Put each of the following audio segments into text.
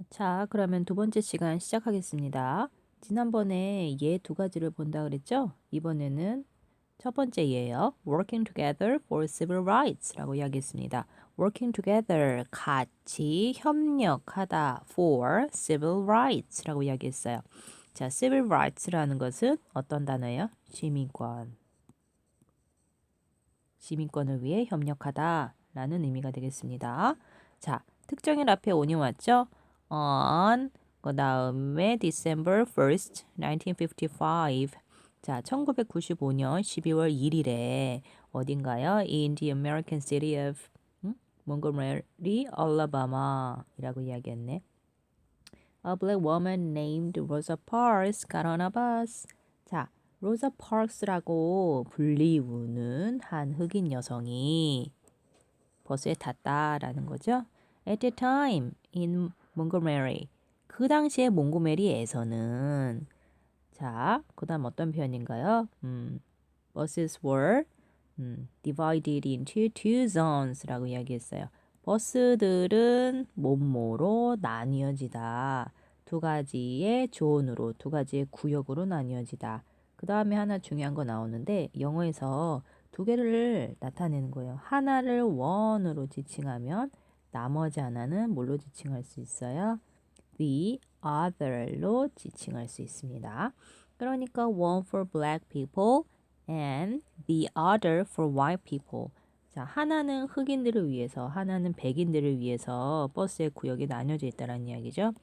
자, 그러면 두 번째 시간 시작하겠습니다. 지난번에 예 두 가지를 본다 그랬죠? 이번에는 첫 번째 예요. Working together for civil rights라고 이야기했습니다. Working together, 같이 협력하다 for civil rights라고 이야기했어요. 자, civil rights라는 것은 어떤 단어예요? 시민권. 시민권을 위해 협력하다라는 의미가 되겠습니다. 자, 특정일 앞에 on이 왔죠? on 그 다음에 December 1st, 1955. 자, 1995년 12월 1일에 어딘가요? In the American city of Montgomery, Alabama이라고 이야기했네. A black woman named Rosa Parks got on a bus. 자, 로자 파크스라고 불리우는 한 흑인 여성이 버스에 탔다라는 거죠. At the time in Montgomery. 그 당시에 몽고메리에서는 자, 그다음 어떤 표현인가요? buses were divided into two zones라고 이야기했어요. 버스들은 뭐뭐로 나뉘어지다. 두 가지의 존으로, 두 가지의 구역으로 나뉘어지다. 그 다음에 하나 중요한 거 나오는데 영어에서 두 개를 나타내는 거예요. 하나를 one으로 지칭하면 나머지 하나는 뭘로 지칭할 수 있어요? the other로 지칭할 수 있습니다. 그러니까 one for black people and the other for white people. 자, 하나는 흑인들을 위해서, 하나는 백인들을 위해서 버스의 구역이 나뉘어져 있다는 이야기죠.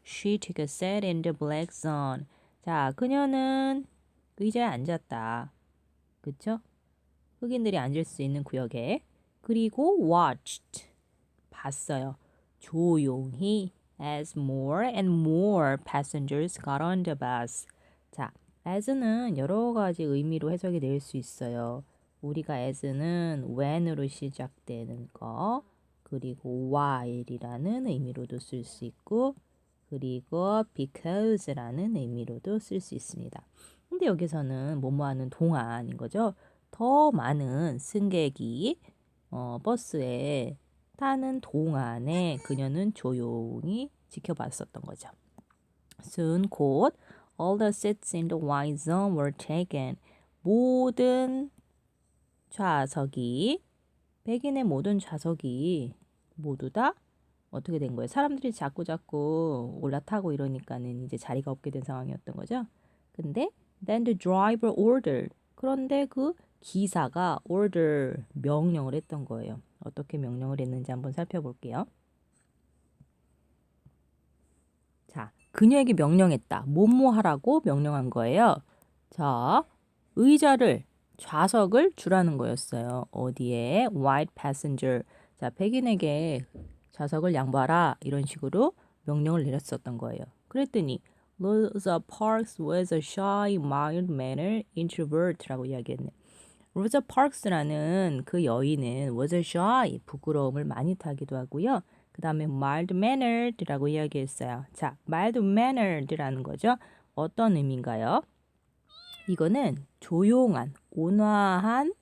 She took a seat in the black zone. 자, 그녀는 의자에 앉았다. 그쵸? 흑인들이 앉을 수 있는 구역에. 그리고 watched. 봤어요. 조용히 as more and more passengers got on the bus. 자, as는 여러 가지 의미로 해석이 될 수 있어요. 우리가 as는 when으로 시작되는 거, 그리고 while이라는 의미로도 쓸 수 있고, 그리고 because라는 의미로도 쓸 수 있습니다. 근데 여기서는 뭐뭐하는 동안인 거죠. 더 많은 승객이 버스에 타는 동안에 그녀는 조용히 지켜봤었던 거죠. Soon 곧 all the seats in the white zone were taken. 모든 좌석이 백인의 모든 좌석이 모두 다 어떻게 된 거예요? 사람들이 자꾸 올라타고 이러니까는 이제 자리가 없게 된 상황이었던 거죠. 근데 then the driver ordered. 그런데 그 기사가 order 명령을 했던 거예요. 어떻게 명령을 했는지 한번 살펴볼게요. 자, 그녀에게 명령했다. 뭐뭐 하라고 명령한 거예요. 자, 의자를 좌석을 주라는 거였어요. 어디에? White passenger. 자, 백인에게 좌석을 양보하라. 이런 식으로 명령을 내렸었던 거예요. 그랬더니 Rosa Parks was a shy, mild-mannered introvert라고 이야기했네. 로자 파크스라는 그 여인은 was a shy, 부끄러움을 많이 타기도 하고요. 그 다음에 mild-mannered라고 이야기했어요. 자, mild-mannered라는 거죠. 어떤 의미인가요? 이거는 조용한, 온화한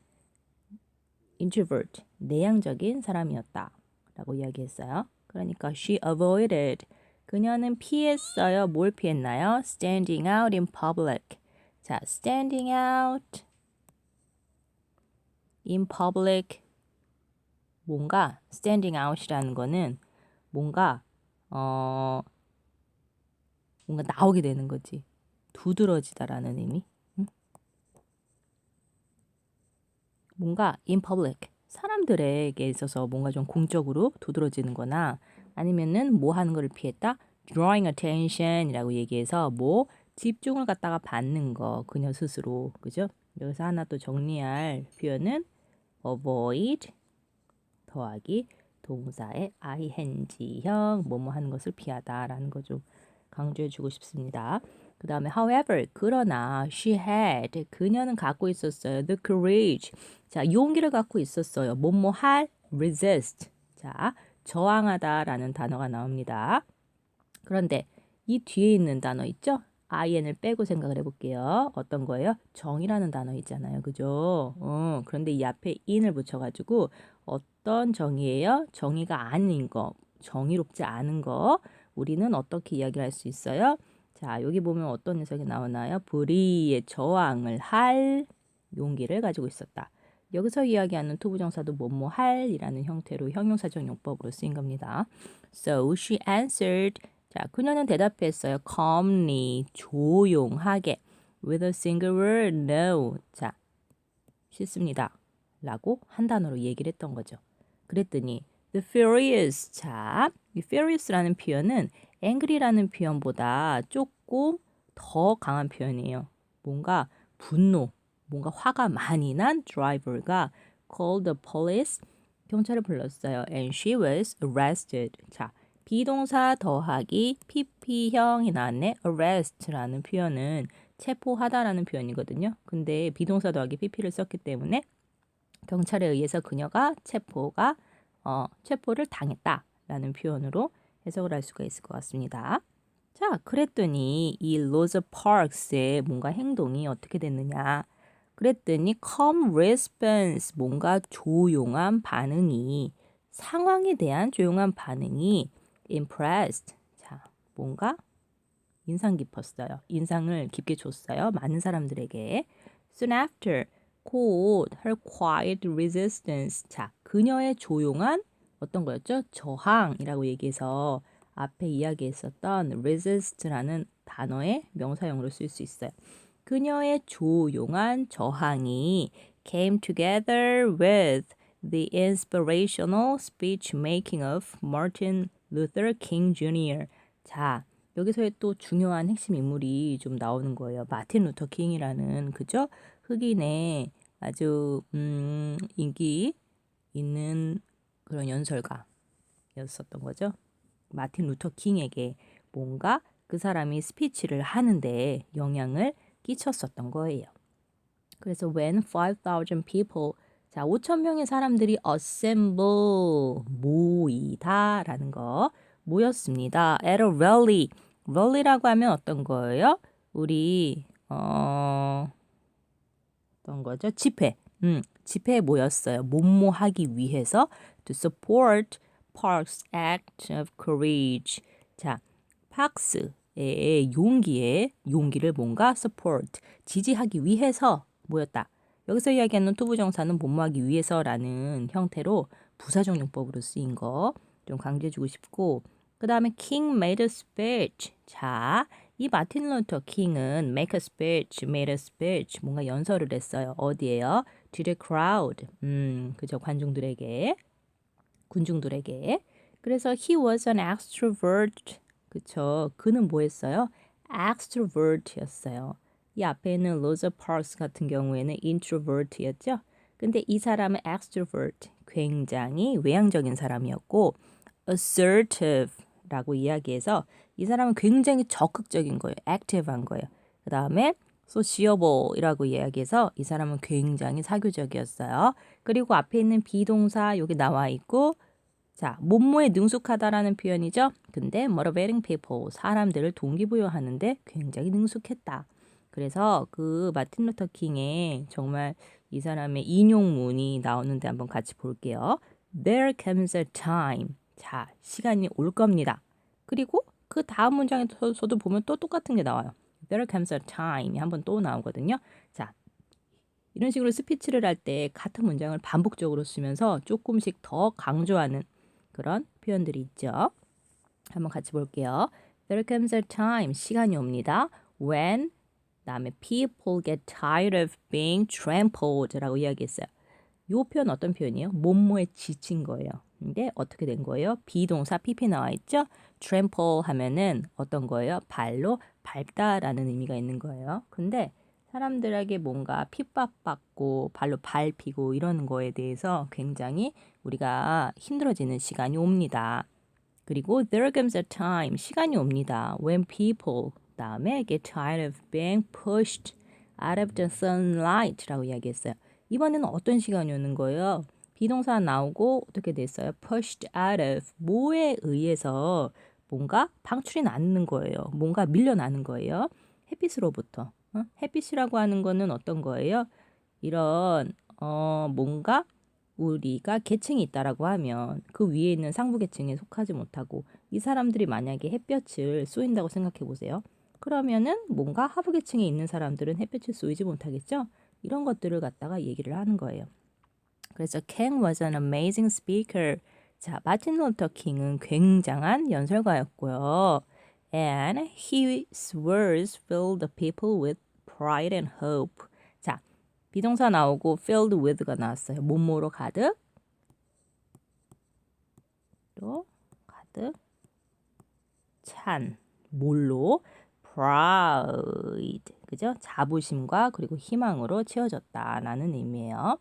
introvert, 내향적인 사람이었다 라고 이야기했어요. 그러니까 she avoided, 그녀는 피했어요. 뭘 피했나요? standing out in public. 자, standing out in public, 뭔가 standing out이라는 거는 뭔가 뭔가 나오게 되는 거지. 두드러지다라는 의미. 뭔가 in public, 사람들에게 있어서 뭔가 좀 공적으로 두드러지는 거나 아니면은 뭐 하는 거를 피했다? drawing attention이라고 얘기해서 뭐 집중을 갖다가 받는 거, 그녀 스스로. 그죠? 여기서 하나 또 정리할 표현은 avoid 더하기 동사의 ing형 뭐뭐 하는 것을 피하다라는 거 좀 강조해 주고 싶습니다. 그 다음에 however, 그러나 she had, 그녀는 갖고 있었어요. the courage, 자, 용기를 갖고 있었어요. 뭐뭐 할 resist, 자, 저항하다라는 단어가 나옵니다. 그런데 이 뒤에 있는 단어 있죠? in을 빼고 생각을 해볼게요. 어떤 거예요? 정이라는 단어 있잖아요. 그죠? 그런데 이 앞에 in을 붙여가지고 어떤 정의예요? 정의가 아닌 거, 정의롭지 않은 거, 우리는 어떻게 이야기를 할 수 있어요? 자, 여기 보면 어떤 녀석이 나오나요? 불의의 저항을 할 용기를 가지고 있었다. 여기서 이야기하는 투부정사도 뭐뭐 할이라는 형태로 형용사적 용법으로 쓰인 겁니다. So she answered. 자, 그녀는 대답했어요. calmly, 조용하게. with a single word, no. 자, 싫습니다. 라고 한 단어로 얘기를 했던 거죠. 그랬더니 the furious. 자, 이 furious라는 표현은 angry라는 표현보다 조금 더 강한 표현이에요. 뭔가 분노, 뭔가 화가 많이 난 driver가 called the police. 경찰을 불렀어요. and she was arrested. 자, 비동사 더하기 pp형이 나왔네. arrest라는 표현은 체포하다라는 표현이거든요. 근데 비동사 더하기 pp를 썼기 때문에 경찰에 의해서 그녀가 체포를 당했다라는 표현으로 해석을 할 수가 있을 것 같습니다. 자, 그랬더니 이 로저 파크스의 뭔가 행동이 어떻게 됐느냐. 그랬더니 calm response, 뭔가 조용한 반응이, 상황에 대한 조용한 반응이 impressed. 자, 뭔가 인상 깊었어요. 인상을 깊게 줬어요. 많은 사람들에게. Soon after, 곧 her quiet resistance. 자, 그녀의 조용한 어떤 거였죠? 저항이라고 얘기해서 앞에 이야기했었던 resist라는 단어의 명사형으로 쓸 수 있어요. 그녀의 조용한 저항이 came together with the inspirational speech making of Martin Luther King Jr. 자, 여기서의 또 중요한 핵심 인물이 좀 나오는 거예요. 마틴 루터 킹이라는 그죠? 흑인의 아주 인기 있는 그런 연설가였었던 거죠. 마틴 루터 킹에게 뭔가 그 사람이 스피치를 하는데 영향을 끼쳤었던 거예요. 그래서 when 5,000 people, 자, 5,000명의 사람들이 assemble, 모이다라는 거, 모였습니다. at a rally. rally라고 하면 어떤 거예요? 우리 어떤 거죠? 집회. 집회에 모였어요. 뭐뭐하기 위해서 to support Park's act of courage. 자, 파크스의 용기를 뭔가 support, 지지하기 위해서 모였다. 여기서 이야기하는 투부정사는 뭐뭐하기 위해서라는 형태로 부사적 용법으로 쓰인 거 좀 강조해주고 싶고, 그 다음에 King made a speech. 자, 이 마틴 루터 킹은 make a speech, made a speech, 뭔가 연설을 했어요. 어디에요? To the crowd. 그죠? 군중들에게. 그래서 he was an extrovert. 그쵸? 그는 뭐 했어요? extrovert였어요. 이 앞에 있는 로저 파크스 같은 경우에는 introvert였죠. 근데 이 사람은 extrovert, 굉장히 외향적인 사람이었고 assertive라고 이야기해서 이 사람은 굉장히 적극적인 거예요. active한 거예요. 그 다음에 sociable이라고 이야기해서 이 사람은 굉장히 사교적이었어요. 그리고 앞에 있는 비동사 여기 나와 있고, 자, 뭐뭐에 능숙하다라는 표현이죠. 근데 motivating people, 사람들을 동기부여하는데 굉장히 능숙했다. 그래서 그 마틴 루터 킹의 정말 이 사람의 인용문이 나오는데 한번 같이 볼게요. There comes a time. 자, 시간이 올 겁니다. 그리고 그 다음 문장에서도 보면 또 똑같은 게 나와요. There comes a time. 한번 또 나오거든요. 자, 이런 식으로 스피치를 할 때 같은 문장을 반복적으로 쓰면서 조금씩 더 강조하는 그런 표현들이 있죠. 한번 같이 볼게요. There comes a time. 시간이 옵니다. When 다음에 people get tired of being trampled라고 이야기했어요. 이 표현 어떤 표현이에요? 뭐뭐에 지친 거예요. 근데 어떻게 된 거예요? 비동사 pp 나와 있죠? trample 하면은 어떤 거예요? 발로 밟다라는 의미가 있는 거예요. 근데 사람들에게 뭔가 핍박받고 발로 밟히고 이러는 거에 대해서 굉장히 우리가 힘들어지는 시간이 옵니다. 그리고 there comes a time, 시간이 옵니다. when people, 다음에 get tired of being pushed out of the sunlight라고 이야기했어요. 이번에는 어떤 시간이 오는 거예요? 비동사 나오고 어떻게 됐어요? pushed out of, 뭐에 의해서 뭔가 방출이 나는 거예요. 뭔가 밀려나는 거예요. 햇빛으로부터. 햇빛이라고 하는 거는 어떤 거예요? 이런 뭔가 우리가 계층이 있다라고 하면 그 위에 있는 상부 계층에 속하지 못하고 이 사람들이 만약에 햇볕을 쏘인다고 생각해 보세요. 그러면은 뭔가 하부계층에 있는 사람들은 햇볕을 쏘이지 못하겠죠? 이런 것들을 갖다가 얘기를 하는 거예요. 그래서 King was an amazing speaker. 자, 마틴 루터 킹은 굉장한 연설가였고요. And his words filled the people with pride and hope. 자, 비동사 나오고 filled with가 나왔어요. 뭐뭐로 가득? 또 가득 찬. 뭘로? proud. 그죠? 자부심과 그리고 희망으로 채워졌다라는 의미예요.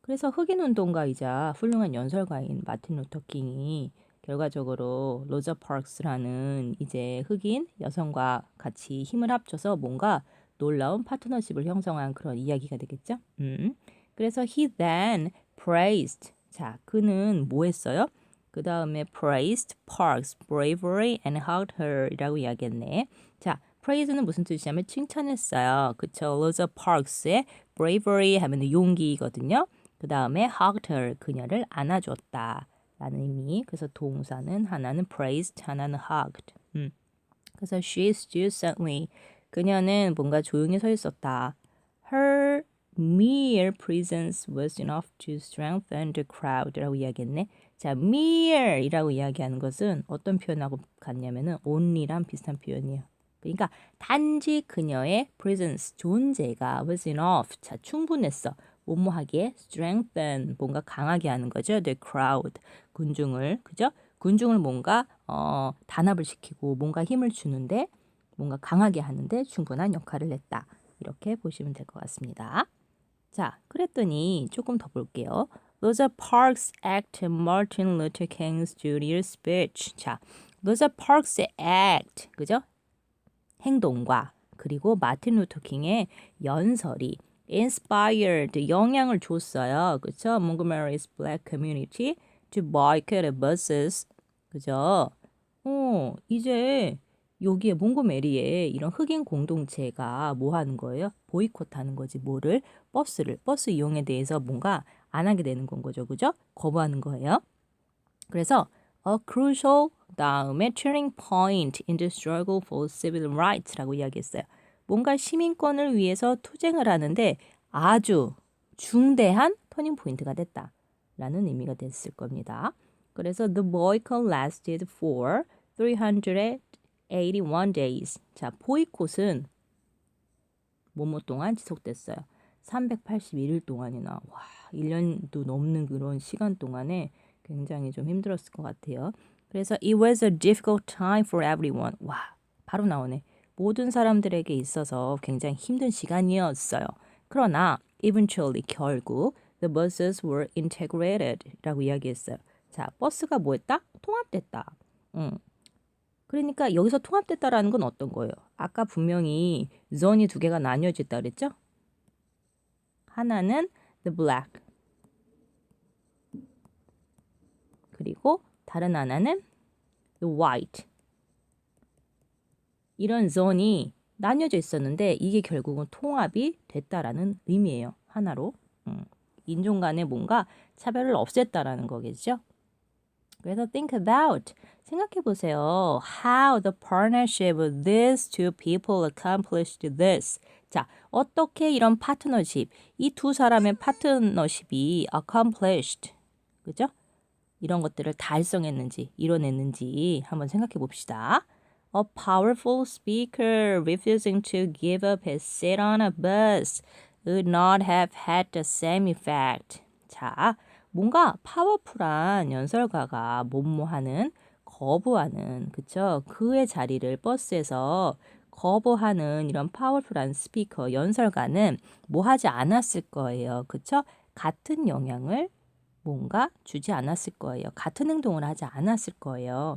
그래서 흑인 운동가이자 훌륭한 연설가인 마틴 루터 킹이 결과적으로 로저 파크스라는 이제 흑인 여성과 같이 힘을 합쳐서 뭔가 놀라운 파트너십을 형성한 그런 이야기가 되겠죠. 그래서 he then praised. 자, 그는 뭐 했어요? 그 다음에 praised Parks' bravery and hugged her이라고 이야기했네. 자, praise는 무슨 뜻이냐면 칭찬했어요. 그쵸? 로저 파크스의 bravery 하면 용기거든요. 그 다음에 hugged her, 그녀를 안아줬다 라는 의미. 그래서 동사는 하나는 praised, 하나는 hugged. 그래서 she stood silently. 그녀는 뭔가 조용히 서 있었다. Her mere presence was enough to strengthen the crowd 라고 이야기했네. 자, mere 이라고 이야기하는 것은 어떤 표현하고 같냐면은 only랑 비슷한 표현이에요. 그러니까 단지 그녀의 presence, 존재가 was enough. 자, 충분했어. 뭐뭐하기에 strengthen, 뭔가 강하게 하는 거죠. The crowd, 군중을, 그죠? 군중을 뭔가 단합을 시키고 뭔가 힘을 주는데 뭔가 강하게 하는데 충분한 역할을 했다. 이렇게 보시면 될 것 같습니다. 자, 그랬더니 조금 더 볼게요. Rosa Parks act Martin Luther King's Jr. speech. 자, Rosa Parks의 act, 그죠? 행동과 그리고 마틴 루터 킹의 연설이 inspired, 영향을 줬어요. 그쵸? Montgomery's black community to boycott the buses. 그죠? 이제 여기에 몽고메리에 이런 흑인 공동체가 뭐 하는 거예요? 보이콧하는 거지. 뭐를? 버스 이용에 대해서 뭔가 안 하게 되는 건 거죠. 그죠? 거부하는 거예요. 그래서 a crucial 다음에 turning point in the struggle for civil rights라고 이야기했어요. 뭔가 시민권을 위해서 투쟁을 하는데 아주 중대한 터닝 포인트가 됐다라는 의미가 됐을 겁니다. 그래서 the boycott lasted for 381 days. 자, 보이콧은 뭐뭐 동안 지속됐어요. 381일 동안이나 1년도 넘는 그런 시간 동안에 굉장히 좀 힘들었을 것 같아요. 그래서 it was a difficult time for everyone. 바로 나오네. 모든 사람들에게 있어서 굉장히 힘든 시간이었어요. 그러나 eventually 결국 the buses were integrated 라고 이야기했어요. 자, 버스가 뭐 했다? 통합됐다. 그러니까 여기서 통합됐다라는 건 어떤 거예요? 아까 분명히 zon이 두 개가 나뉘어졌다 그랬죠? 하나는 the black 그리고 다른 하나는 the white. 이런 zon이 나뉘어져 있었는데 이게 결국은 통합이 됐다라는 의미예요. 하나로. 인종 간에 뭔가 차별을 없앴다라는 거겠죠. 그래서 think about, 생각해 보세요. How the partnership of these two people accomplished this. 자, 어떻게 이런 파트너십, 이 두 사람의 파트너십이 accomplished, 그죠? 이런 것들을 달성했는지, 이뤄냈는지 한번 생각해 봅시다. A powerful speaker refusing to give up his seat on a bus would not have had the same effect. 자, 뭔가 파워풀한 연설가가 뭐뭐하는, 거부하는, 그쵸? 그의 자리를 버스에서 거부하는 이런 파워풀한 스피커, 연설가는 뭐 하지 않았을 거예요. 그쵸? 같은 영향을 뭔가 주지 않았을 거예요. 같은 행동을 하지 않았을 거예요.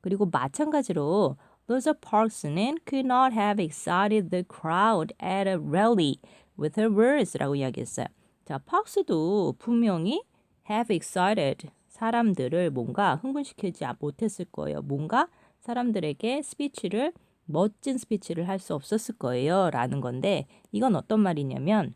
그리고 마찬가지로 Rosa Parks는 could not have excited the crowd at a rally with her words라고 이야기했어요. 자, 파크스도 분명히 have excited 사람들을 뭔가 흥분시키지 못했을 거예요. 뭔가 사람들에게 스피치를 멋진 스피치를 할 수 없었을 거예요. 라는 건데 이건 어떤 말이냐면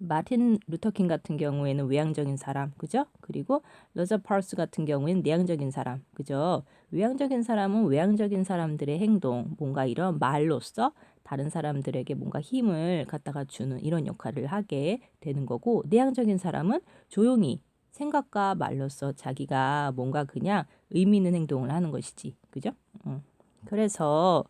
마틴 루터킹 같은 경우에는 외향적인 사람, 그죠? 그리고 로저 파크스 같은 경우에는 내향적인 사람, 그죠? 외향적인 사람은 외향적인 사람들의 행동, 뭔가 이런 말로써 다른 사람들에게 뭔가 힘을 갖다가 주는 이런 역할을 하게 되는 거고, 내향적인 사람은 조용히 생각과 말로써 자기가 뭔가 그냥 의미 있는 행동을 하는 것이지, 그죠? 그래서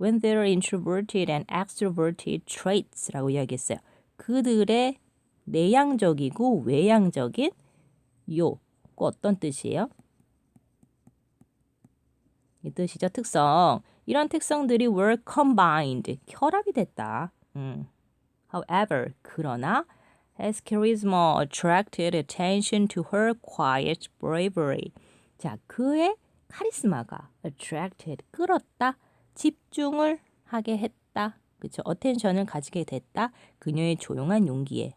when there are introverted and extroverted traits라고 이야기했어요. 그들의 내향적이고 외향적인 어떤 뜻이에요? 이 뜻이죠. 특성. 이런 특성들이 were combined. 결합이 됐다. However, 그러나 as charisma attracted attention to her quiet bravery. 자, 그의 카리스마가 attracted, 끌었다. 집중을 하게 했다. 그쵸? attention을 가지게 됐다. 그녀의 조용한 용기에.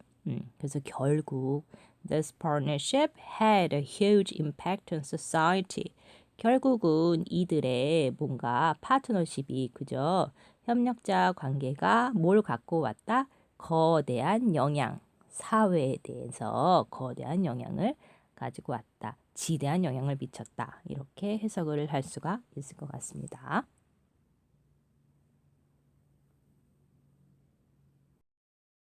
그래서 결국 this partnership had a huge impact on society. 결국은 이들의 뭔가 파트너십이 그죠? 협력자 관계가 뭘 갖고 왔다? 거대한 영향, 사회에 대해서 거대한 영향을 가지고 왔다. 지대한 영향을 미쳤다. 이렇게 해석을 할 수가 있을 것 같습니다.